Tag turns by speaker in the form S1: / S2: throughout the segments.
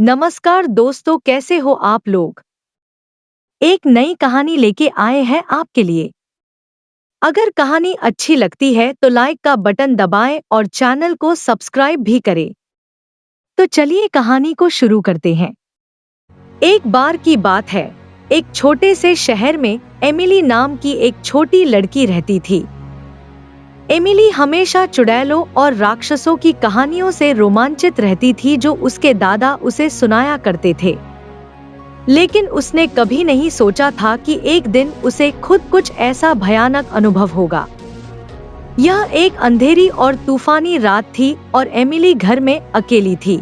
S1: नमस्कार दोस्तों, कैसे हो आप लोग। एक नई कहानी लेके आए हैं आपके लिए। अगर कहानी अच्छी लगती है तो लाइक का बटन दबाएं और चैनल को सब्सक्राइब भी करें। तो चलिए कहानी को शुरू करते हैं। एक बार की बात है, एक छोटे से शहर में एमिली नाम की एक छोटी लड़की रहती थी। एमिली हमेशा चुड़ैलों और राक्षसों की कहानियों से रोमांचित रहती थी जो उसके दादा उसे सुनाया करते थे। लेकिन उसने कभी नहीं सोचा था कि एक दिन उसे खुद कुछ ऐसा भयानक अनुभव होगा। यह एक अंधेरी और तूफानी रात थी और एमिली घर में अकेली थी।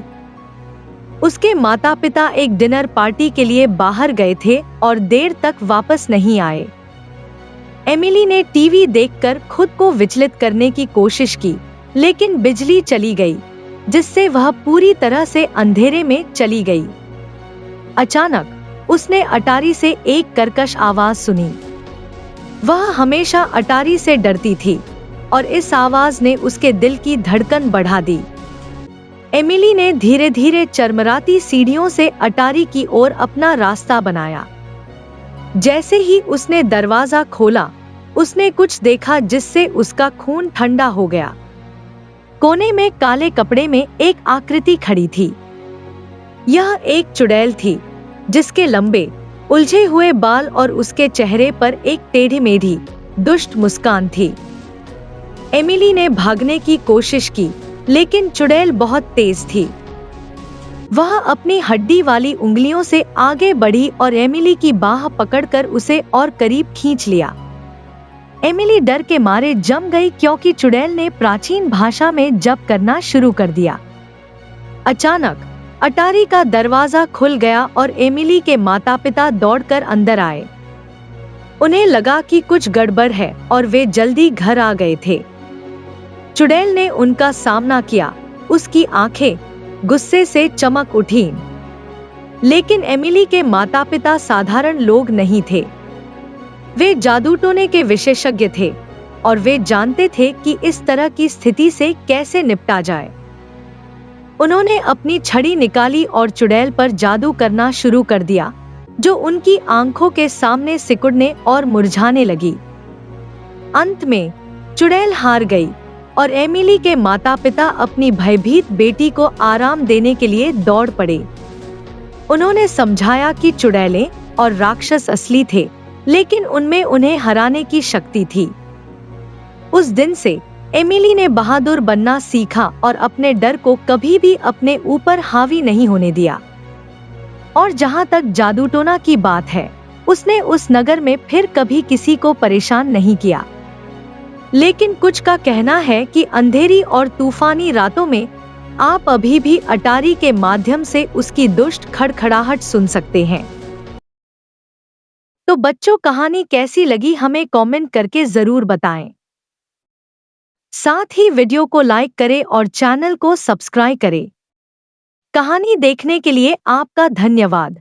S1: उसके माता-पिता एक डिनर पार्टी के लिए बाहर गए थे और देर तक वापस नहीं आए। एमिली ने टीवी देखकर खुद को विचलित करने की कोशिश की, लेकिन बिजली चली गई, जिससे वह पूरी तरह से अंधेरे में चली गई। अचानक उसने अटारी से एक कर्कश आवाज सुनी। वह हमेशा अटारी से डरती थी और इस आवाज ने उसके दिल की धड़कन बढ़ा दी। एमिली ने धीरे धीरे चरमराती सीढ़ियों से अटारी की ओर अपना रास्ता बनाया। जैसे ही उसने दरवाजा खोला, उसने कुछ देखा जिससे उसका खून ठंडा हो गया। कोने में काले कपड़े में एक आकृति खड़ी थी। यह एक चुड़ैल थी, जिसके लंबे उलझे हुए बाल और उसके चेहरे पर एक टेढ़ी मेढ़ी दुष्ट मुस्कान थी। एमिली ने भागने की कोशिश की, लेकिन चुड़ैल बहुत तेज थी। वह अपनी हड्डी वाली उंगलियों से आगे बढ़ी और एमिली की बाह पकड़कर उसे और करीब खींच लिया। एमिली डर के मारे जम गई क्योंकि चुड़ैल ने प्राचीन भाषा में जप करना शुरू कर दिया। अचानक अटारी का दरवाजा खुल गया और एमिली के माता-पिता दौड़कर अंदर आए। उन्हें लगा कि कुछ गड़बड़ है और वे जल्दी घर आ गए थे। चुड़ैल ने उनका सामना किया, उसकी आंखें गुस्से से चमक उठीं। लेकिन एमिली के माता-पिता साधारण लोग नहीं थे। वे जादू टोने के विशेषज्ञ थे और वे जानते थे कि इस तरह की स्थिति से कैसे निपटा जाए। उन्होंने अपनी छड़ी निकाली और चुड़ैल पर जादू करना शुरू कर दिया, जो उनकी आंखों के सामने सिकुड़ने और मुरझाने लगी। अंत में चुड़ैल हार गई और एमिली के माता-पिता अपनी भयभीत बेटी को आराम देने के लिए दौड़ पड़े। उन्होंने समझाया कि चुड़ैलें और राक्षस असली थे, लेकिन उनमें उन्हें हराने की शक्ति थी। उस दिन से एमिली ने बहादुर बनना सीखा और अपने डर को कभी भी अपने ऊपर हावी नहीं होने दिया। और जहां तक जादूटोना की बात है, उसने उस नगर में फिर कभी किसी को परेशान नहीं किया। लेकिन कुछ का कहना है कि अंधेरी और तूफानी रातों में आप अभी भी अटारी के माध्यम से उसकी दुष्ट खड़खड़ाहट सुन सकते हैं। तो बच्चों, कहानी कैसी लगी हमें कमेंट करके जरूर बताएं। साथ ही वीडियो को लाइक करें और चैनल को सब्सक्राइब करें। कहानी देखने के लिए आपका धन्यवाद।